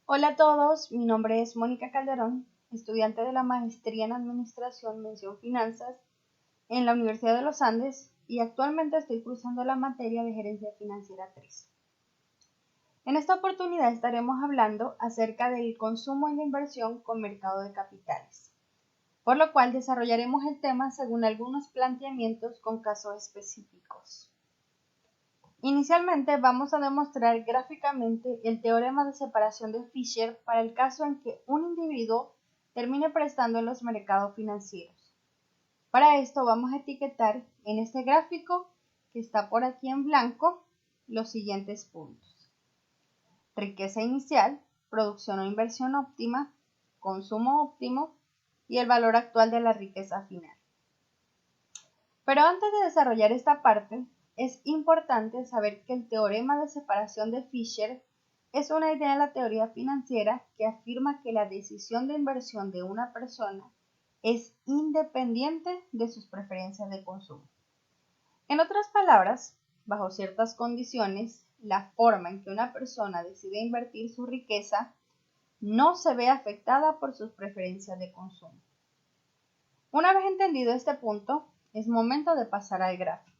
Hola a todos, mi nombre es Mónica Calderón, estudiante de la Maestría en Administración Mención Finanzas en la Universidad de los Andes y actualmente estoy cursando la materia de Gerencia Financiera 3. En esta oportunidad estaremos hablando acerca del consumo y la inversión con mercado de capitales, por lo cual desarrollaremos el tema según algunos planteamientos con casos específicos. Inicialmente vamos a demostrar gráficamente el teorema de separación de Fisher para el caso en que un individuo termine prestando en los mercados financieros. Para esto vamos a etiquetar en este gráfico que está por aquí en blanco los siguientes puntos: riqueza inicial, producción o inversión óptima, consumo óptimo y el valor actual de la riqueza final. Pero antes de desarrollar esta parte, es importante saber que el teorema de separación de Fisher es una idea de la teoría financiera que afirma que la decisión de inversión de una persona es independiente de sus preferencias de consumo. En otras palabras, bajo ciertas condiciones, la forma en que una persona decide invertir su riqueza no se ve afectada por sus preferencias de consumo. Una vez entendido este punto, es momento de pasar al gráfico.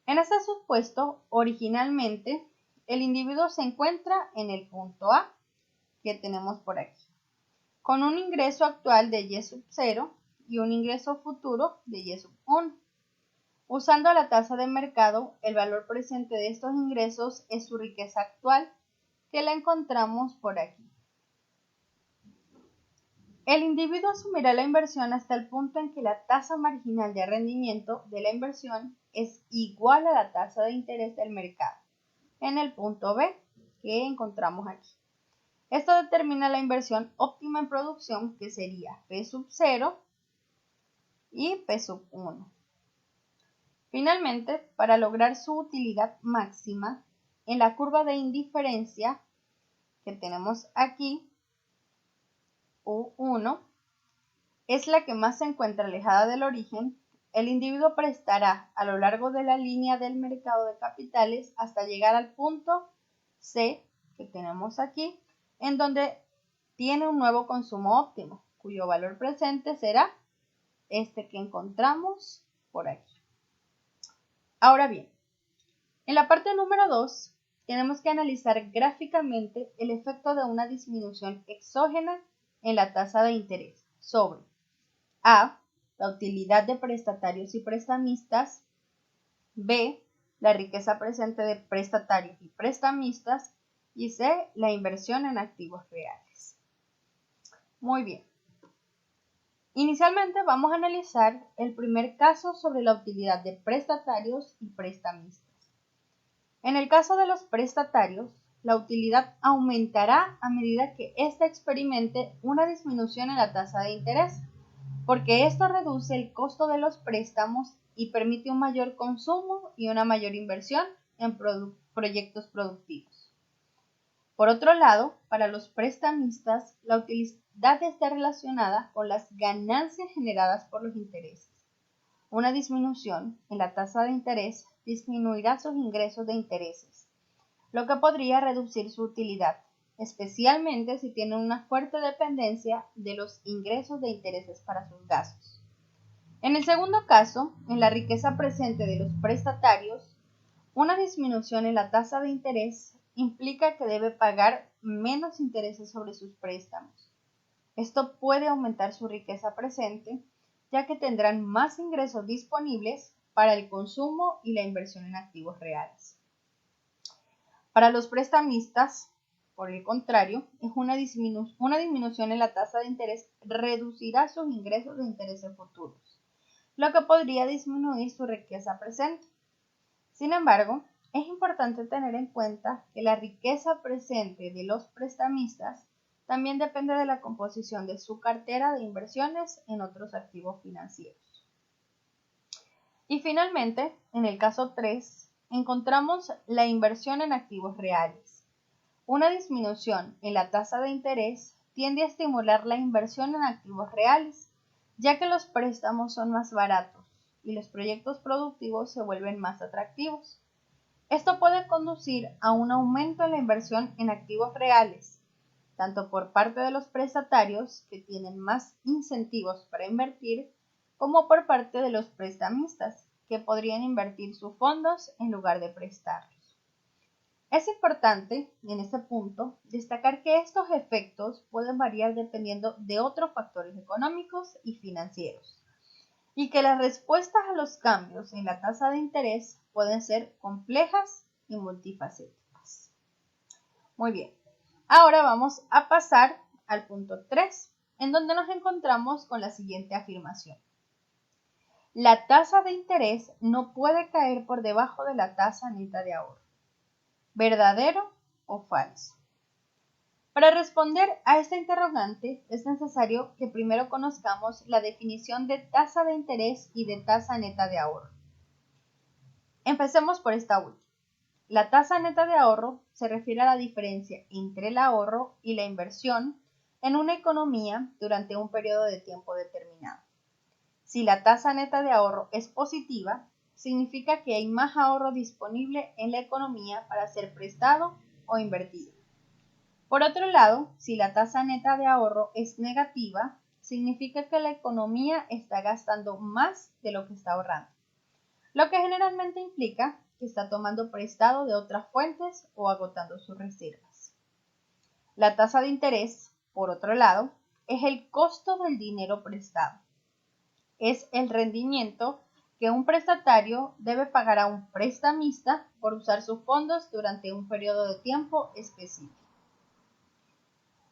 En este supuesto, originalmente, el individuo se encuentra en el punto A, que tenemos por aquí, con un ingreso actual de Y sub 0 y un ingreso futuro de Y sub 1. Usando la tasa de mercado, el valor presente de estos ingresos es su riqueza actual, que la encontramos por aquí. El individuo asumirá la inversión hasta el punto en que la tasa marginal de rendimiento de la inversión es igual a la tasa de interés del mercado, en el punto B que encontramos aquí. Esto determina la inversión óptima en producción, que sería P sub 0 y P sub 1. Finalmente, para lograr su utilidad máxima, en la curva de indiferencia que tenemos aquí, U1, es la que más se encuentra alejada del origen, el individuo prestará a lo largo de la línea del mercado de capitales hasta llegar al punto C que tenemos aquí, en donde tiene un nuevo consumo óptimo, cuyo valor presente será este que encontramos por aquí. Ahora bien, en la parte número 2 tenemos que analizar gráficamente el efecto de una disminución exógena en la tasa de interés sobre A, la utilidad de prestatarios y prestamistas; B, la riqueza presente de prestatarios y prestamistas; y C, la inversión en activos reales. Muy bien. Inicialmente vamos a analizar el primer caso sobre la utilidad de prestatarios y prestamistas. En el caso de los prestatarios, la utilidad aumentará a medida que ésta experimente una disminución en la tasa de interés, porque esto reduce el costo de los préstamos y permite un mayor consumo y una mayor inversión en proyectos productivos. Por otro lado, para los prestamistas, la utilidad está relacionada con las ganancias generadas por los intereses. Una disminución en la tasa de interés disminuirá sus ingresos de intereses, lo que podría reducir su utilidad, especialmente si tienen una fuerte dependencia de los ingresos de intereses para sus gastos. En el segundo caso, en la riqueza presente de los prestatarios, una disminución en la tasa de interés implica que debe pagar menos intereses sobre sus préstamos. Esto puede aumentar su riqueza presente, ya que tendrán más ingresos disponibles para el consumo y la inversión en activos reales. Para los prestamistas, por el contrario, una disminución en la tasa de interés reducirá sus ingresos de intereses futuros, lo que podría disminuir su riqueza presente. Sin embargo, es importante tener en cuenta que la riqueza presente de los prestamistas también depende de la composición de su cartera de inversiones en otros activos financieros. Y finalmente, en el caso 3, encontramos la inversión en activos reales. Una disminución en la tasa de interés tiende a estimular la inversión en activos reales, ya que los préstamos son más baratos y los proyectos productivos se vuelven más atractivos. Esto puede conducir a un aumento en la inversión en activos reales, tanto por parte de los prestatarios, que tienen más incentivos para invertir, como por parte de los prestamistas, que podrían invertir sus fondos en lugar de prestarlos. Es importante, en este punto, destacar que estos efectos pueden variar dependiendo de otros factores económicos y financieros, y que las respuestas a los cambios en la tasa de interés pueden ser complejas y multifacéticas. Muy bien, ahora vamos a pasar al punto 3, en donde nos encontramos con la siguiente afirmación. La tasa de interés no puede caer por debajo de la tasa neta de ahorro. ¿Verdadero o falso? Para responder a esta interrogante es necesario que primero conozcamos la definición de tasa de interés y de tasa neta de ahorro. Empecemos por esta última. La tasa neta de ahorro se refiere a la diferencia entre el ahorro y la inversión en una economía durante un periodo de tiempo determinado. Si la tasa neta de ahorro es positiva, significa que hay más ahorro disponible en la economía para ser prestado o invertido. Por otro lado, si la tasa neta de ahorro es negativa, significa que la economía está gastando más de lo que está ahorrando, lo que generalmente implica que está tomando prestado de otras fuentes o agotando sus reservas. La tasa de interés, por otro lado, es el costo del dinero prestado. Es el rendimiento que un prestatario debe pagar a un prestamista por usar sus fondos durante un periodo de tiempo específico.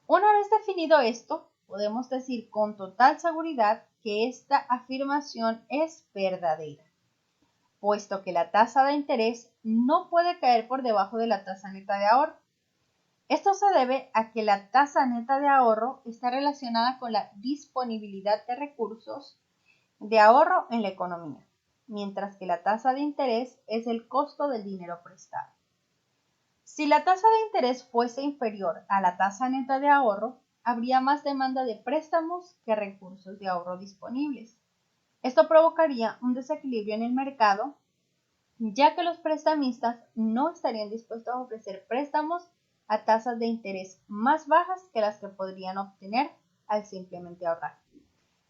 Una vez definido esto, podemos decir con total seguridad que esta afirmación es verdadera, puesto que la tasa de interés no puede caer por debajo de la tasa neta de ahorro. Esto se debe a que la tasa neta de ahorro está relacionada con la disponibilidad de recursos de ahorro en la economía, mientras que la tasa de interés es el costo del dinero prestado. Si la tasa de interés fuese inferior a la tasa neta de ahorro, habría más demanda de préstamos que recursos de ahorro disponibles. Esto provocaría un desequilibrio en el mercado, ya que los prestamistas no estarían dispuestos a ofrecer préstamos a tasas de interés más bajas que las que podrían obtener al simplemente ahorrar.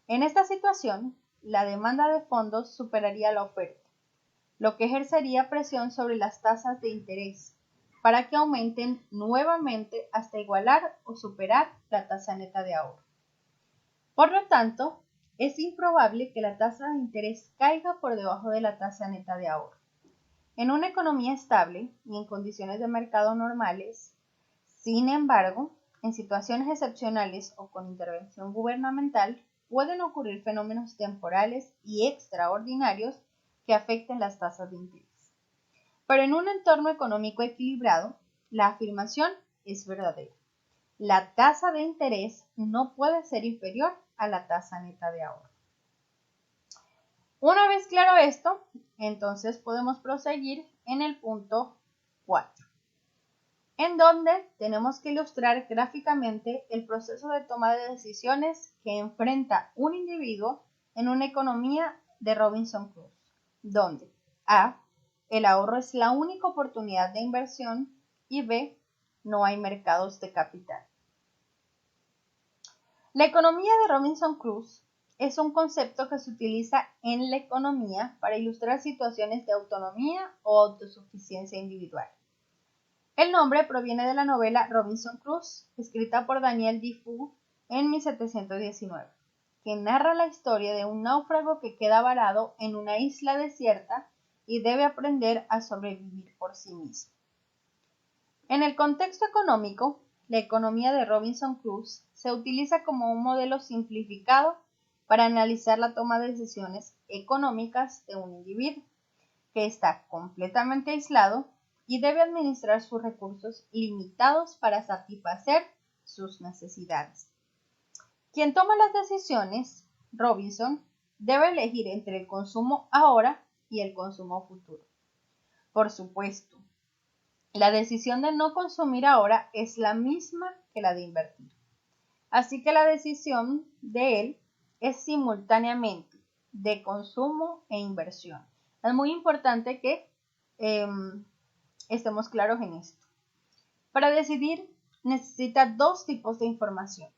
En esta situación, la demanda de fondos superaría la oferta, lo que ejercería presión sobre las tasas de interés para que aumenten nuevamente hasta igualar o superar la tasa neta de ahorro. Por lo tanto, es improbable que la tasa de interés caiga por debajo de la tasa neta de ahorro. En una economía estable y en condiciones de mercado normales, sin embargo, en situaciones excepcionales o con intervención gubernamental, pueden ocurrir fenómenos temporales y extraordinarios que afecten las tasas de interés. Pero en un entorno económico equilibrado, la afirmación es verdadera. La tasa de interés no puede ser inferior a la tasa neta de ahorro. Una vez claro esto, entonces podemos proseguir en el punto 4, en donde tenemos que ilustrar gráficamente el proceso de toma de decisiones que enfrenta un individuo en una economía de Robinson Crusoe, donde A, el ahorro es la única oportunidad de inversión y B, no hay mercados de capital. La economía de Robinson Crusoe es un concepto que se utiliza en la economía para ilustrar situaciones de autonomía o autosuficiencia individual. El nombre proviene de la novela Robinson Crusoe, escrita por Daniel Defoe en 1719, que narra la historia de un náufrago que queda varado en una isla desierta y debe aprender a sobrevivir por sí mismo. En el contexto económico, la economía de Robinson Crusoe se utiliza como un modelo simplificado para analizar la toma de decisiones económicas de un individuo que está completamente aislado y debe administrar sus recursos limitados para satisfacer sus necesidades. Quien toma las decisiones, Robinson, debe elegir entre el consumo ahora y el consumo futuro. Por supuesto, la decisión de no consumir ahora es la misma que la de invertir. Así que la decisión de él es simultáneamente de consumo e inversión. Es muy importante que estemos claros en esto. Para decidir necesita dos tipos de información.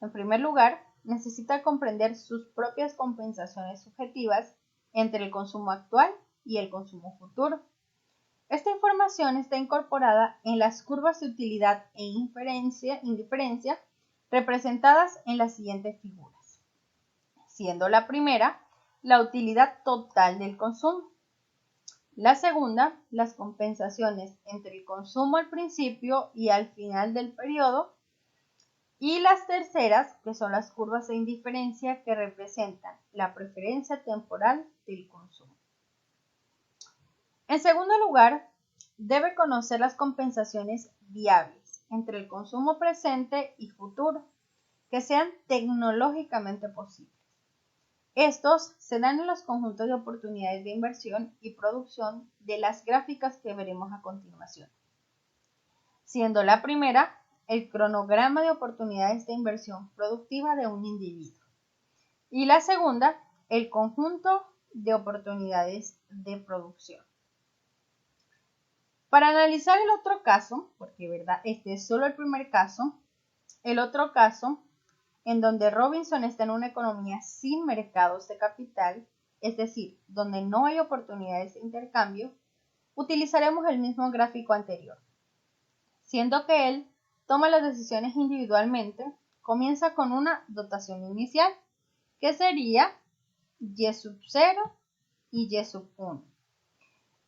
En primer lugar, necesita comprender sus propias compensaciones subjetivas entre el consumo actual y el consumo futuro. Esta información está incorporada en las curvas de utilidad e indiferencia representadas en las siguientes figuras, siendo la primera la utilidad total del consumo, la segunda las compensaciones entre el consumo al principio y al final del periodo, y las terceras, que son las curvas de indiferencia que representan la preferencia temporal del consumo. En segundo lugar, debe conocer las compensaciones viables entre el consumo presente y futuro, que sean tecnológicamente posibles. Estos se dan en los conjuntos de oportunidades de inversión y producción de las gráficas que veremos a continuación, siendo la primera el cronograma de oportunidades de inversión productiva de un individuo y la segunda el conjunto de oportunidades de producción. Para analizar el otro caso, porque ¿verdad? Este es solo el primer caso, el otro caso en donde Robinson está en una economía sin mercados de capital, es decir, donde no hay oportunidades de intercambio, utilizaremos el mismo gráfico anterior, siendo que él toma las decisiones individualmente, comienza con una dotación inicial, que sería Y sub 0 y Y sub 1,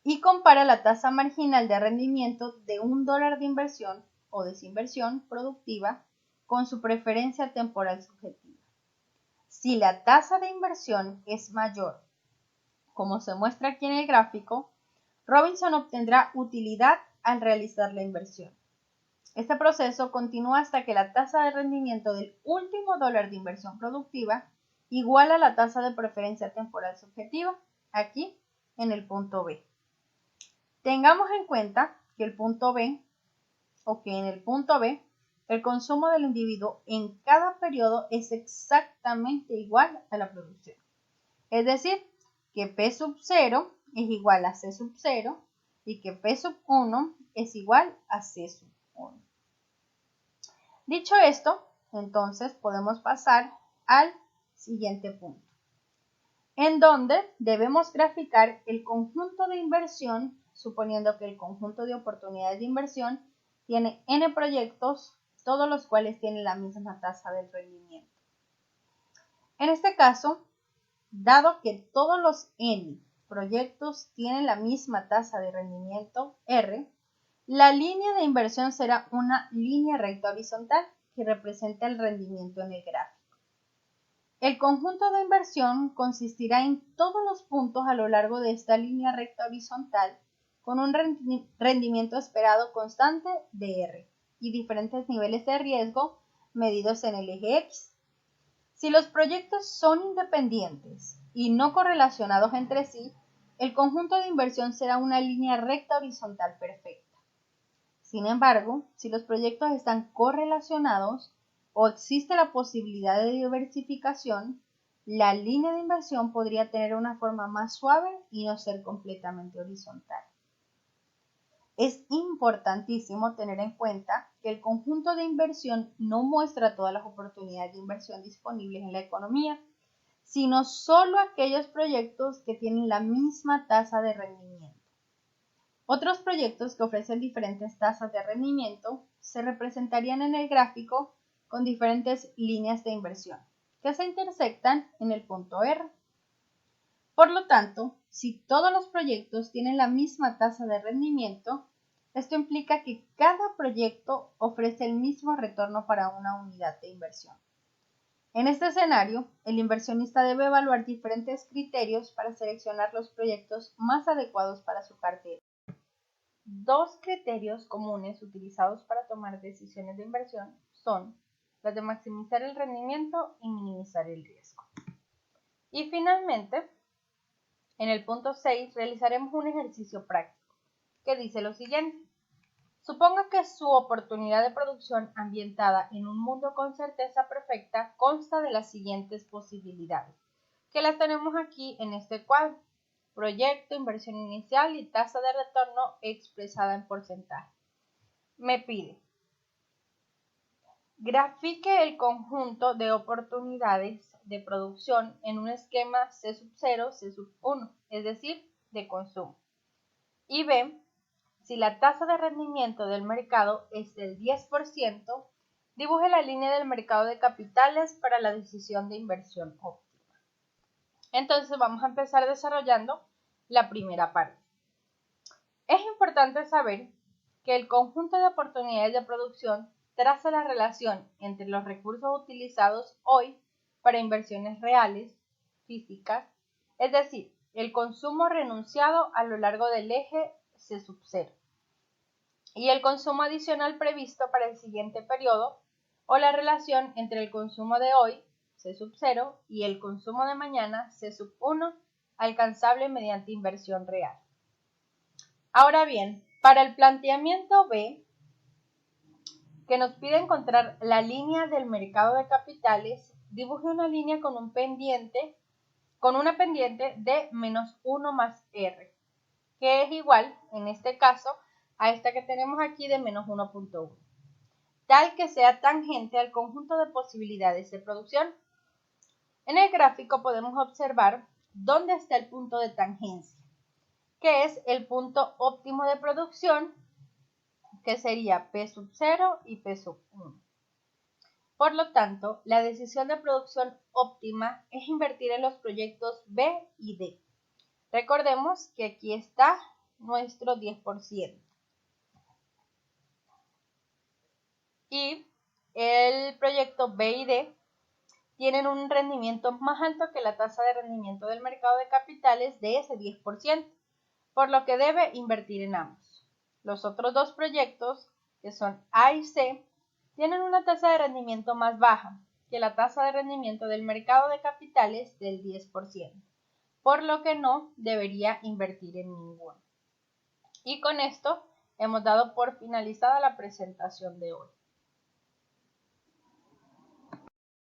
y compara la tasa marginal de rendimiento de $1 de inversión o desinversión productiva con su preferencia temporal subjetiva. Si la tasa de inversión es mayor, como se muestra aquí en el gráfico, Robinson obtendrá utilidad al realizar la inversión. Este proceso continúa hasta que la tasa de rendimiento del último $1 de inversión productiva iguala la tasa de preferencia temporal subjetiva, aquí en el punto B. Tengamos en cuenta que en el punto B, el consumo del individuo en cada periodo es exactamente igual a la producción. Es decir, que P sub 0 es igual a C sub 0 y que P sub 1 es igual a C sub 1. Dicho esto, entonces podemos pasar al siguiente punto, en donde debemos graficar el conjunto de inversión, suponiendo que el conjunto de oportunidades de inversión tiene n proyectos, todos los cuales tienen la misma tasa de rendimiento. En este caso, dado que todos los n proyectos tienen la misma tasa de rendimiento R, la línea de inversión será una línea recta horizontal que representa el rendimiento en el gráfico. El conjunto de inversión consistirá en todos los puntos a lo largo de esta línea recta horizontal con un rendimiento esperado constante de R y diferentes niveles de riesgo medidos en el eje X. Si los proyectos son independientes y no correlacionados entre sí, el conjunto de inversión será una línea recta horizontal perfecta. Sin embargo, si los proyectos están correlacionados o existe la posibilidad de diversificación, la línea de inversión podría tener una forma más suave y no ser completamente horizontal. Es importantísimo tener en cuenta que el conjunto de inversión no muestra todas las oportunidades de inversión disponibles en la economía, sino solo aquellos proyectos que tienen la misma tasa de rendimiento. Otros proyectos que ofrecen diferentes tasas de rendimiento se representarían en el gráfico con diferentes líneas de inversión que se intersectan en el punto R. Por lo tanto, si todos los proyectos tienen la misma tasa de rendimiento, esto implica que cada proyecto ofrece el mismo retorno para una unidad de inversión. En este escenario, el inversionista debe evaluar diferentes criterios para seleccionar los proyectos más adecuados para su cartera. Dos criterios comunes utilizados para tomar decisiones de inversión son los de maximizar el rendimiento y minimizar el riesgo. Y finalmente, en el punto 6 realizaremos un ejercicio práctico que dice lo siguiente. Suponga que su oportunidad de producción ambientada en un mundo con certeza perfecta consta de las siguientes posibilidades, que las tenemos aquí en este cuadro. Proyecto, inversión inicial y tasa de retorno expresada en porcentaje. Me pide Grafique el conjunto de oportunidades de producción en un esquema C sub 0, C sub 1, es decir, de consumo. Y B, si la tasa de rendimiento del mercado es del 10%, dibuje la línea del mercado de capitales para la decisión de inversión óptima. Entonces vamos a empezar desarrollando la primera parte. Es importante saber que el conjunto de oportunidades de producción traza la relación entre los recursos utilizados hoy para inversiones reales, físicas, es decir, el consumo renunciado a lo largo del eje C sub 0, y el consumo adicional previsto para el siguiente periodo, o la relación entre el consumo de hoy, C sub 0, y el consumo de mañana, C sub 1, alcanzable mediante inversión real. Ahora bien, para el planteamiento B, que nos pide encontrar la línea del mercado de capitales, dibuje una línea con una pendiente de menos 1 más R, que es igual, en este caso, a esta que tenemos aquí de menos 1.1, tal que sea tangente al conjunto de posibilidades de producción. En el gráfico podemos observar dónde está el punto de tangencia, que es el punto óptimo de producción, que sería P sub 0 y P sub 1. Por lo tanto, la decisión de producción óptima es invertir en los proyectos B y D. Recordemos que aquí está nuestro 10%. Y el proyecto B y D tienen un rendimiento más alto que la tasa de rendimiento del mercado de capitales de ese 10%, por lo que debe invertir en ambos. Los otros dos proyectos, que son A y C, tienen una tasa de rendimiento más baja que la tasa de rendimiento del mercado de capitales del 10%, por lo que no debería invertir en ninguno. Y con esto hemos dado por finalizada la presentación de hoy.